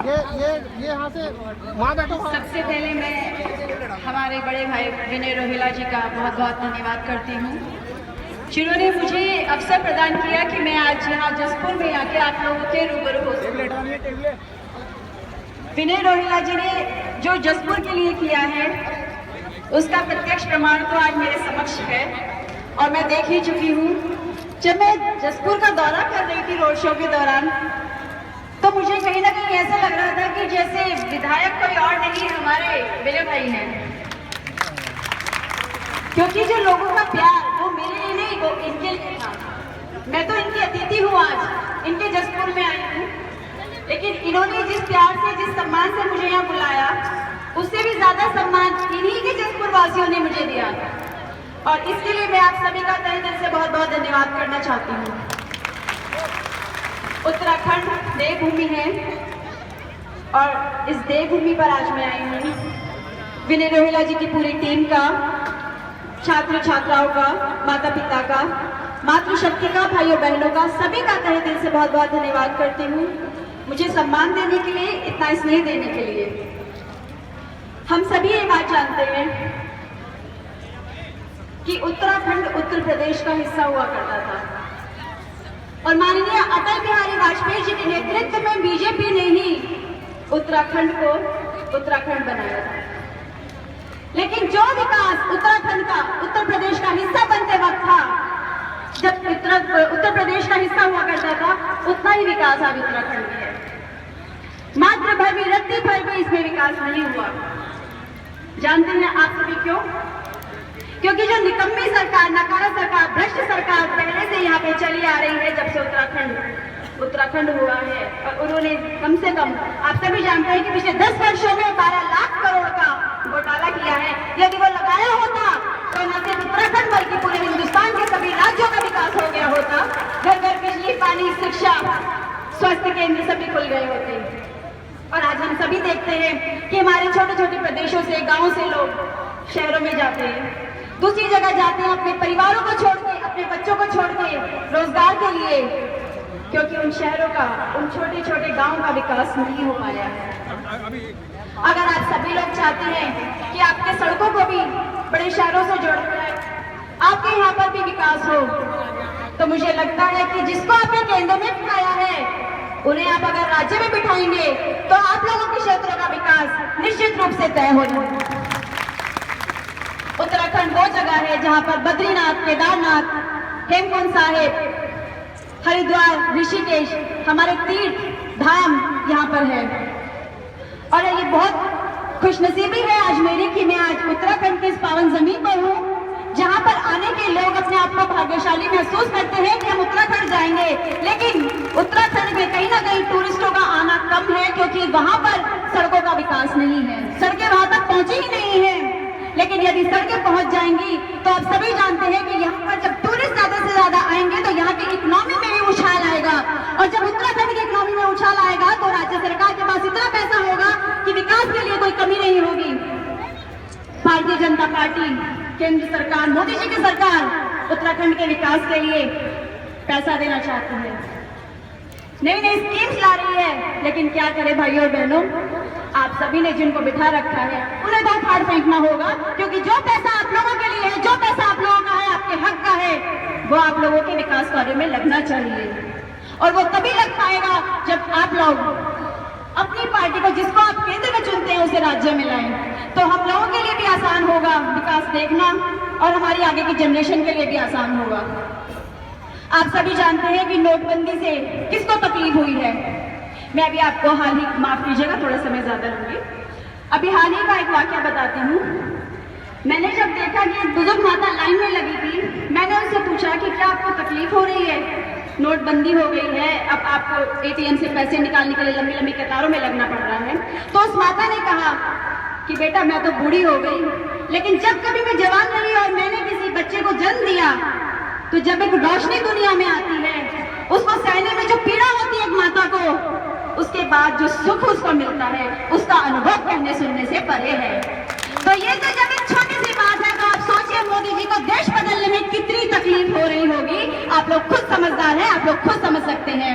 ये यहाँ से वहाँ बैठो। सबसे पहले मैं हमारे बड़े भाई विनय रोहिला जी का बहुत बहुत धन्यवाद करती हूँ, जिन्होंने मुझे अवसर प्रदान किया कि मैं आज यहाँ जसपुर में आके आप लोगों के रूबरू हो सकूं। विनय रोहिला जी ने जो जसपुर के लिए किया है उसका प्रत्यक्ष प्रमाण तो आज मेरे समक्ष है और मैं देख ही चुकी हूँ। जब मैं जसपुर का दौरा कर रही थी रोड शो के दौरान, तो मुझे कहीं ना कहीं ऐसा लग रहा था कि जैसे विधायक कोई और नहीं हमारे विनय भाई हैं, क्योंकि जो लोगों का प्यार वो मेरे लिए नहीं, वो इनके लिए था। मैं तो इनकी अतिथि हूँ, आज इनके जसपुर में आई हूँ, लेकिन इन्होंने जिस प्यार से, जिस सम्मान से मुझे यहाँ बुलाया, उससे भी ज्यादा सम्मान इन्हीं के जसपुर वासियों ने मुझे दिया और इसके लिए मैं आप सभी का तहे दिल से बहुत बहुत धन्यवाद करना चाहती हूँ। उत्तराखंड देवभूमि है और इस देवभूमि पर आज मैं आई हूँ विनय रोहिला जी की पूरी टीम का, छात्र छात्राओं का, माता पिता का, मातृशक्ति का, भाइयों बहनों का, सभी का तहे दिल से बहुत बहुत धन्यवाद करती हूँ मुझे सम्मान देने के लिए, इतना स्नेह देने के लिए। हम सभी ये बात जानते हैं कि उत्तराखंड उत्तर प्रदेश का हिस्सा हुआ करता था और माननीय अटल बिहारी वाजपेयी जी के नेतृत्व में बीजेपी ने ही उत्तराखंड को उत्तराखंड बनाया था। लेकिन जो विकास उत्तराखंड का उत्तर प्रदेश का हिस्सा बनते वक्त था, जब उत्तर प्रदेश का हिस्सा हुआ करता था, उतना ही विकास आज उत्तराखंड में है। मात्र भर भी, रत्ती भर भी इसमें विकास नहीं हुआ। जानते हैं आप सभी क्यों? क्योंकि जो निकम्मी सरकार, नकारा सरकार, भ्रष्ट सरकार पहले से यहाँ पे चली आ रही है, जब से उत्तराखंड हुआ है, और उन्होंने कम से कम, आप सभी जानते हैं कि पिछले 10 वर्षों में 12 लाख करोड़ का घोटाला किया है। यदि वो लगाया होता तो न सिर्फ उत्तराखंड बल्कि पूरे हिंदुस्तान के सभी राज्यों का विकास हो गया होता। घर घर बिजली, पानी, शिक्षा, स्वास्थ्य केंद्र सभी खुल गए होते। और आज हम सभी देखते हैं कि हमारे छोटे छोटे प्रदेशों से, गाँव से लोग शहरों में जाते हैं, दूसरी जगह जाते हैं अपने परिवारों को छोड़ के, अपने बच्चों को छोड़ के रोजगार के लिए, क्योंकि उन शहरों का, उन छोटे छोटे गांवों का विकास नहीं हो पाया है। अगर आप सभी लोग चाहते हैं कि आपके सड़कों को भी बड़े शहरों से जोड़ा जाए, आपके यहाँ पर भी विकास हो, तो मुझे लगता है कि जिसको आपने केंद्र में बिठाया है, उन्हें आप अगर राज्य में बिठाएंगे तो आप लोगों के क्षेत्रों का विकास निश्चित रूप से तय हो जाएगा। उत्तराखंड वो जगह है जहां पर बद्रीनाथ, केदारनाथ, हेमकुंड साहिब, हरिद्वार, ऋषिकेश, हमारे तीर्थ धाम यहाँ पर है। और ये बहुत खुशनसीबी है आज मेरी कि मैं आज उत्तराखंड के इस पावन जमीन पर हूँ, जहाँ पर आने के लोग अपने आप को भाग्यशाली महसूस करते हैं कि हम उत्तराखंड जाएंगे। लेकिन उत्तराखंड में कहीं ना कहीं टूरिस्टों का आना कम है, क्योंकि वहां पर सड़कों का विकास नहीं है, सड़कें वहां तक पहुंची ही नहीं है। लेकिन यदि सड़कें पहुंच जाएंगी तो आप सभी जानते हैं कि यहाँ पर जब टूरिस्ट ज्यादा से ज्यादा आएंगे तो यहाँ की इकोनॉमी में भी उछाल आएगा, और जब उत्तराखंड की इकोनॉमी में उछाल आएगा तो राज्य सरकार के पास इतना पैसा होगा कि विकास के लिए कोई कमी नहीं होगी। भारतीय जनता पार्टी, केंद्र सरकार, मोदी जी की सरकार उत्तराखंड के विकास के लिए पैसा देना चाहती है, नई नई स्कीम्स ला रही है, लेकिन क्या करे भाइयों और बहनों, आप सभी ने जिनको बिठा रखा है उन्हें तो फाड़ फेंकना होगा, क्योंकि जो पैसा आप लोगों के लिए है, जो पैसा आप लोगों का है, आपके हक का है, वो आप लोगों के विकास कार्य में लगना चाहिए। और वो तभी लग पाएगा जब आप लोग अपनी पार्टी को, जिसको आप केंद्र में चुनते हैं, उसे राज्य में लाएं, तो हम लोगों के लिए भी आसान होगा विकास देखना और हमारी आगे की जनरेशन के लिए भी आसान होगा। आप सभी जानते हैं कि नोटबंदी से किसको तकलीफ हुई है। मैं अभी आपको हाल ही, माफ कीजिएगा थोड़ा समय ज्यादा लूंगी, अभी हाल ही का एक वाक्य बताती हूँ। मैंने जब देखा कि एक बुजुर्ग माता लाइन में लगी थी, मैंने उनसे पूछा कि क्या आपको तकलीफ हो रही है, नोटबंदी हो गई है, अब आपको एटीएम से पैसे निकालने के लिए लंबी लंबी कतारों में लगना पड़ रहा है। तो उस माता ने कहा कि बेटा मैं तो बूढ़ी हो गई, लेकिन जब कभी मैं जवान रही और मैंने किसी बच्चे को जन्म दिया, तो जब एक रोशनी दुनिया में आती है, उसको सहने में जो पीड़ा होती है एक माता को, उसके बाद जो सुख उसको मिलता है, उसका अनुभव कहने सुनने से परे है। तो ये तो जब एक छोटी सी बात है, तो आप सोचिए मोदी जी को देश बदलने में कितनी तकलीफ हो रही होगी। आप लोग खुद समझदार हैं, आप लोग खुद समझ सकते हैं।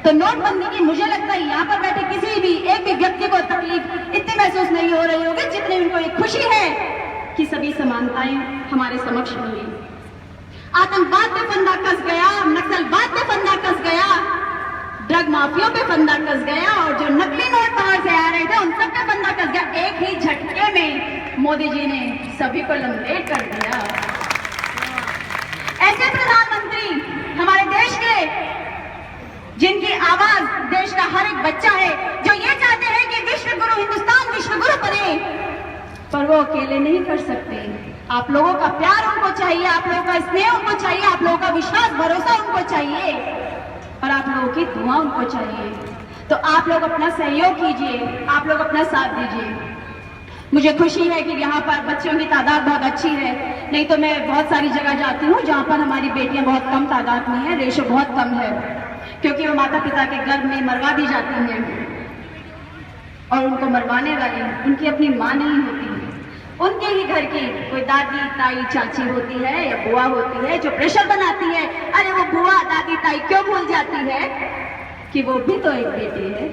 तो नोटबंदी की मुझे लगता है यहाँ पर बैठे किसी भी एक भी व्यक्ति को तकलीफ इतनी महसूस नहीं हो रही होगी जितनी उनको एक खुशी है कि सभी समानताएं हमारे समक्ष होंगी। आतंकवाद पे फंदा कस गया, नक्सलवाद पे फंदा कस गया, ड्रग माफियों पे फंदा कस गया, और जो नकली नोट बाहर से आ रहे थे उन सब पे फंदा कस गया। एक ही झटके में मोदी जी ने सभी को लंबेट कर दिया। ऐसे प्रधानमंत्री हमारे देश के, जिनकी आवाज देश का हर एक बच्चा है, जो ये चाहते हैं कि विश्व गुरु, हिंदुस्तान विश्व गुरु बने, पर वो अकेले नहीं कर सकते। आप लोगों का प्यार उनको चाहिए, आप लोगों का स्नेह उनको चाहिए, आप लोगों का विश्वास भरोसा उनको चाहिए, और आप लोगों की दुआ उनको चाहिए। तो आप लोग अपना सहयोग कीजिए, आप लोग अपना साथ दीजिए। मुझे खुशी है कि यहाँ पर बच्चों की तादाद बहुत अच्छी है, नहीं तो मैं बहुत सारी जगह जाती हूँ जहाँ पर हमारी बेटियाँ बहुत कम तादाद में है, रेशो बहुत कम है, क्योंकि वो माता पिता के गर्भ में मरवा दी जाती हैं, और उनको मरवाने वाली उनकी अपनी माँ नहीं होती, उनके ही घर की कोई दादी ताई चाची होती है या बुआ होती है जो प्रेशर बनाती है। अरे वो बुआ दादी ताई क्यों भूल जाती है कि वो भी तो एक बेटी है।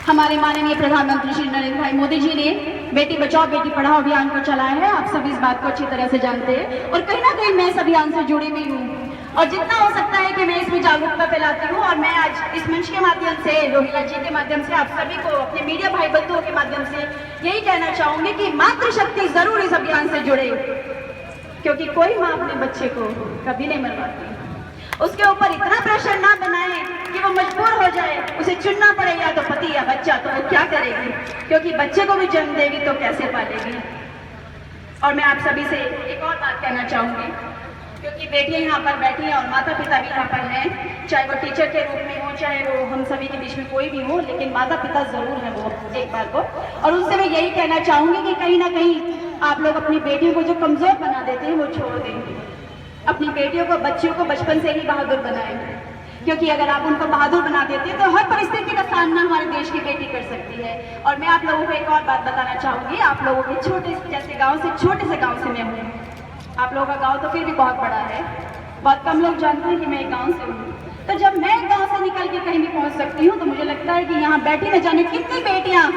हमारे माननीय प्रधानमंत्री श्री नरेंद्र भाई मोदी जी ने बेटी बचाओ बेटी पढ़ाओ अभियान को चलाया है। आप सभी इस बात को अच्छी तरह से जानते हैं, और कहीं ना कहीं मैं इस अभियान से जुड़ी हुई हूँ, और जितना हो सकता है कि मैं इसमें जागरूकता फैलाती हूँ। और मैं आज इस मंच के माध्यम से, रोहिला जी के माध्यम से, आप सभी को, अपने मीडिया भाई बंधुओं के माध्यम से यही कहना चाहूंगी कि मातृशक्ति जरूर इस अभियान से जुड़े, क्योंकि कोई माँ अपने बच्चे को कभी नहीं मरवाती। उसके ऊपर इतना प्रेशर ना बनाए कि वो मजबूर हो जाए, उसे चुनना पड़े या तो पति या बच्चा, तो वो क्या करेगी, क्योंकि बच्चे को भी जन्म देगी तो कैसे पालेगी। और मैं आप सभी से एक और बात कहना चाहूंगी, क्योंकि बेटियां यहाँ पर बैठी हैं और माता पिता भी यहाँ पर हैं, चाहे वो टीचर के रूप में हो, चाहे वो हम सभी के बीच में कोई भी हो, लेकिन माता पिता जरूर है वो एक बार को। और उनसे मैं यही कहना चाहूंगी कि कहीं ना कहीं आप लोग अपनी बेटियों को जो कमजोर बना देते हैं वो छोड़ दें। अपनी बेटियों को, बच्चियों को बचपन से ही बहादुर बनाएं, क्योंकि अगर आप उनको बहादुर बना देते हैं तो हर परिस्थिति का सामना हमारे देश की बेटी कर सकती है। और मैं आप लोगों को एक और बात बताना चाहूंगी, आप लोगों के छोटे जैसे गांव से, छोटे से गांव से मैं हूँ, आप लोगों का गांव तो फिर भी बहुत बड़ा है, बहुत कम लोग जानते हैं कि मैं एक गांव से हूँ। तो जब मैं गांव से निकल के कहीं भी पहुंच सकती हूँ तो मुझे लगता है कि यहाँ बैठी न जाने कितनी बेटियां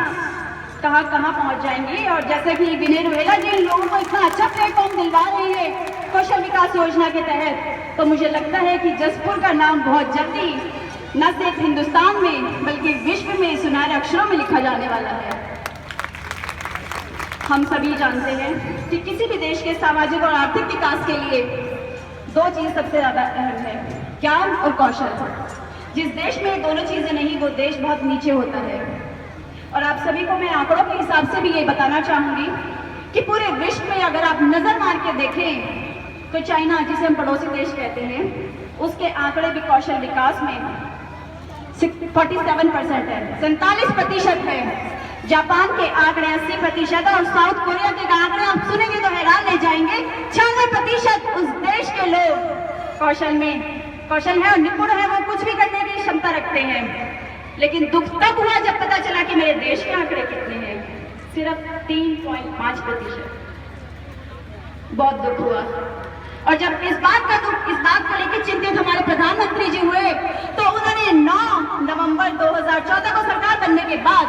कहाँ कहाँ पहुंच जाएंगी। और जैसे कि विनय रोहेला जी इन लोगों को इतना अच्छा प्लेटफॉर्म दिलवा रही है कौशल विकास योजना के तहत, तो मुझे लगता है कि जसपुर का नाम बहुत जल्दी न सिर्फ हिंदुस्तान में बल्कि विश्व में सुनहरे अक्षरों में लिखा जाने वाला है। हम सभी जानते हैं कि किसी भी देश के सामाजिक और आर्थिक विकास के लिए दो चीज सबसे ज्यादा अहम है, ज्ञान और कौशल। जिस देश में दोनों चीजें नहीं वो देश बहुत नीचे होता है। और आप सभी को मैं आंकड़ों के हिसाब से भी ये बताना चाहूंगी कि पूरे विश्व में अगर आप नजर मार के देखें तो चाइना, जिसे हम पड़ोसी देश कहते हैं, उसके आंकड़े भी कौशल विकास में 47% है, 47% है। जापान के आंकड़े 80% और साउथ कोरिया के आंकड़े आप सुनेंगे तो हैरान रह जाएंगे, 96% उस देश के लोग कौशल है और निपुण है, वो कुछ भी करने की क्षमता रखते हैं। लेकिन दुख तब हुआ जब पता चला कि मेरे देश के आंकड़े कितने हैं, सिर्फ 3.5%। बहुत दुख हुआ। और जब इस बात को लेकर चिंतित हमारे प्रधानमंत्री जी हुए तो उन्होंने 9 नवंबर 2014 को सरकार बनने के बाद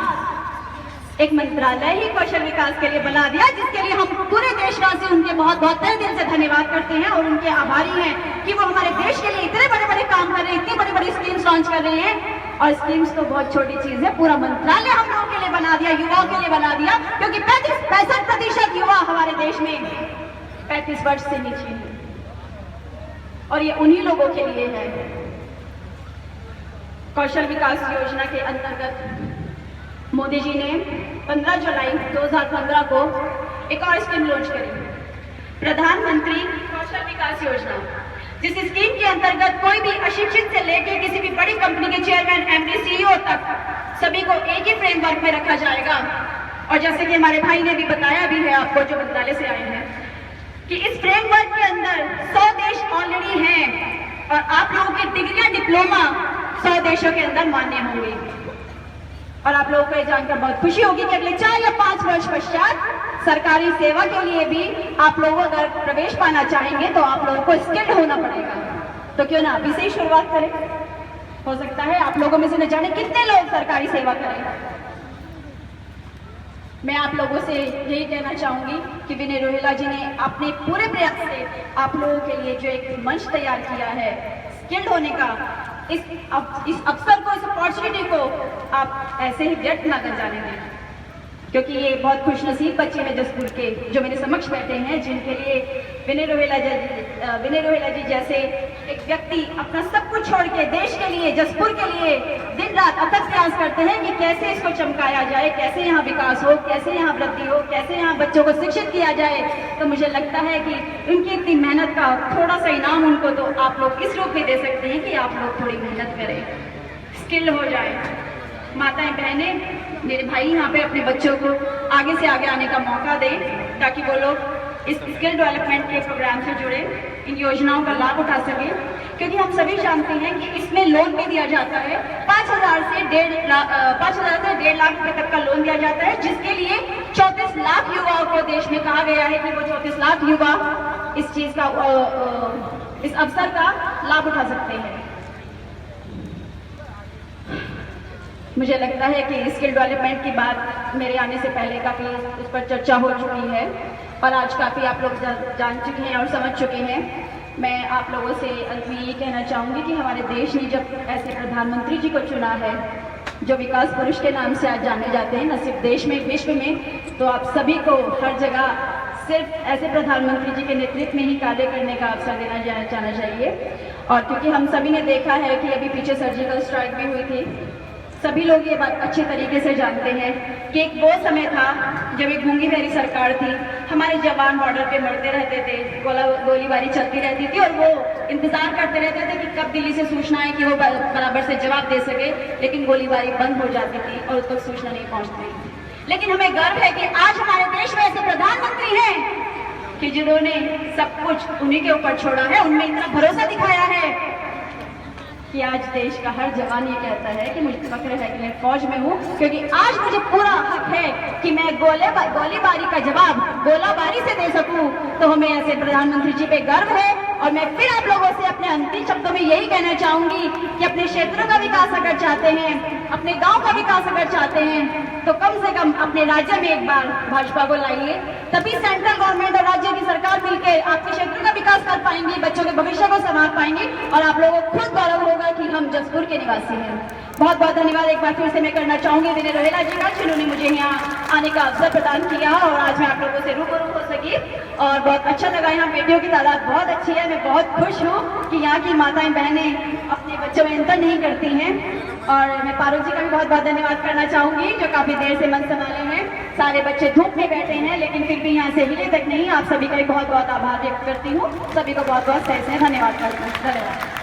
एक मंत्रालय ही कौशल विकास के लिए बना दिया, जिसके लिए हम पूरे देशवासी उनके बहुत बहुत तहे दिल से धन्यवाद करते हैं और उनके आभारी हैं कि वो हमारे देश के लिए इतने बड़े बड़े काम कर रहे हैं, इतनी बड़ी बड़ी स्कीम्स लॉन्च कर रहे हैं। और स्कीम्स तो बहुत छोटी चीज है, पूरा मंत्रालय हम लोगों के लिए बना दिया, युवाओं के लिए बना दिया, क्योंकि 65% युवा हमारे देश में 35 वर्ष से नीचे है और ये उन्हीं लोगों के लिए है। कौशल विकास योजना के अंतर्गत मोदी जी ने 15 जुलाई 2015 को एक और स्कीम लॉन्च करी, प्रधानमंत्री कौशल विकास योजना, जिस स्कीम के अंतर्गत कोई भी अशिक्षित से लेकर किसी भी बड़ी कंपनी के चेयरमैन, एमडी, सीईओ तक सभी को एक ही फ्रेमवर्क में रखा जाएगा। और जैसे कि हमारे भाई ने भी बताया भी है आपको जो मंत्रालय से आए हैं कि इस फ्रेमवर्क के अंदर 100 देश ऑलरेडी हैं और आप लोगों की डिग्रियां, डिप्लोमा 100 देशों के अंदर मान्य होंगे। और आप लोगों को ये जानकर बहुत खुशी होगी कि अगले 4 या 5 वर्ष पश्चात सरकारी सेवा के लिए भी आप लोग अगर प्रवेश पाना चाहेंगे तो आप लोगों को स्किल्ड होना पड़ेगा। तो क्यों ना अभी से ही शुरुआत करें। हो सकता है आप लोगों में से न जाने कितने लोग सरकारी सेवा करें। मैं आप लोगों से यही कहना चाहूंगी कि विनय रोहेला जी ने अपने पूरे प्रयास से आप लोगों के लिए जो एक मंच तैयार किया है स्किल्ड होने का, इस अवसर को, इस अपॉर्चुनिटी को आप ऐसे ही व्यर्थ ना कर जाने दें, क्योंकि ये बहुत खुशनसीब बच्चे हैं जसपुर के जो मेरे समक्ष बैठे हैं, जिनके लिए विनय रोहेला जी जैसे एक व्यक्ति अपना सब कुछ छोड़ के देश के लिए, जसपुर के लिए दिन रात अथक प्रयास करते हैं कि कैसे इसको चमकाया जाए, कैसे यहाँ विकास हो, कैसे यहाँ वृद्धि हो, कैसे यहाँ बच्चों को शिक्षित किया जाए। तो मुझे लगता है कि उनकी इतनी मेहनत का थोड़ा सा इनाम उनको तो आप लोग इस रूप में दे सकते हैं कि आप लोग थोड़ी मेहनत करें, स्किल्ड हो जाए। माताएं, बहनें, मेरे भाई यहाँ पे अपने बच्चों को आगे से आगे आने का मौका दें, ताकि वो लोग इस स्किल डेवलपमेंट के प्रोग्राम से जुड़े, इन योजनाओं का लाभ उठा सकें, क्योंकि हम सभी जानते हैं कि इसमें लोन भी दिया जाता है। 5,000 से 1.5 लाख रुपए तक का लोन दिया जाता है, जिसके लिए 34 लाख युवाओं को देश में कहा गया है कि वो 34 लाख युवा इस चीज का, इस अवसर का लाभ उठा सकते हैं। मुझे लगता है कि स्किल डेवलपमेंट की बात मेरे आने से पहले काफ़ी उस पर चर्चा हो चुकी है और आज काफ़ी आप लोग जान चुके हैं और समझ चुके हैं। मैं आप लोगों से अंत में ये कहना चाहूँगी कि हमारे देश ने जब ऐसे प्रधानमंत्री जी को चुना है जो विकास पुरुष के नाम से आज जाने जाते हैं, न सिर्फ देश में, विश्व में, तो आप सभी को हर जगह सिर्फ ऐसे प्रधानमंत्री जी के नेतृत्व में ही कार्य करने का अवसर देना जाना चाहिए। और क्योंकि हम सभी ने देखा है कि अभी पीछे सर्जिकल स्ट्राइक भी हुई थी, सभी लोग ये बात अच्छे तरीके से जानते हैं कि एक वो समय था जब एक गूंगी बहरी सरकार थी, हमारे जवान बॉर्डर पे मरते रहते थे, गोलीबारी चलती रहती थी और वो इंतजार करते रहते थे कि कब दिल्ली से सूचना आए कि वो बराबर से जवाब दे सके, लेकिन गोलीबारी बंद हो जाती थी और उस तक सूचना नहीं पहुंचती। लेकिन हमें गर्व है कि आज हमारे देश में ऐसे प्रधानमंत्री हैं कि जिन्होंने सब कुछ उन्हीं के ऊपर छोड़ा है, उनमें इतना भरोसा दिखाया है कि आज देश का हर जवान ये कहता है कि मुझे फक्र है कि मैं फौज में हूँ, क्योंकि आज मुझे पूरा हक है कि मैं गोलीबारी का जवाब गोलाबारी से दे सकूं। तो हमें ऐसे प्रधानमंत्री जी पे गर्व है। और मैं फिर आप लोगों से अपने अंतिम शब्दों में यही कहना चाहूंगी कि अपने क्षेत्रों का विकास अगर चाहते हैं, अपने गांव का विकास अगर चाहते हैं, तो कम से कम अपने राज्य में एक बार भाजपा को लाइए, तभी सेंट्रल गवर्नमेंट और राज्य की सरकार मिलकर आपके क्षेत्रों का विकास कर पाएंगी, बच्चों के भविष्य को संभाल पाएंगे और आप लोगों को खुद गौरव होगा कि हम जसपुर के निवासी हैं। बहुत बहुत धन्यवाद एक बार फिर से मैं करना चाहूंगी विनय रोहेला जी का, जिन्होंने मुझे यहाँ आने का अवसर प्रदान किया और आज मैं आप लोगों से रूबरू हो सकी और बहुत अच्छा लगा। यहाँ बेटियों की तादाद बहुत अच्छी है, मैं बहुत खुश हूँ कि यहाँ की माताएं बहनें अपने बच्चों में अंतर नहीं करती हैं। और मैं पारुल जी का भी बहुत बहुत धन्यवाद करना चाहूंगी जो काफी देर से मन संभाले हैं। सारे बच्चे धूप में बैठे हैं लेकिन फिर भी यहाँ से हिले तक नहीं। आप सभी का बहुत बहुत आभार व्यक्त करती हूँ, सभी को बहुत बहुत सही से धन्यवाद करती हूँ। धन्यवाद।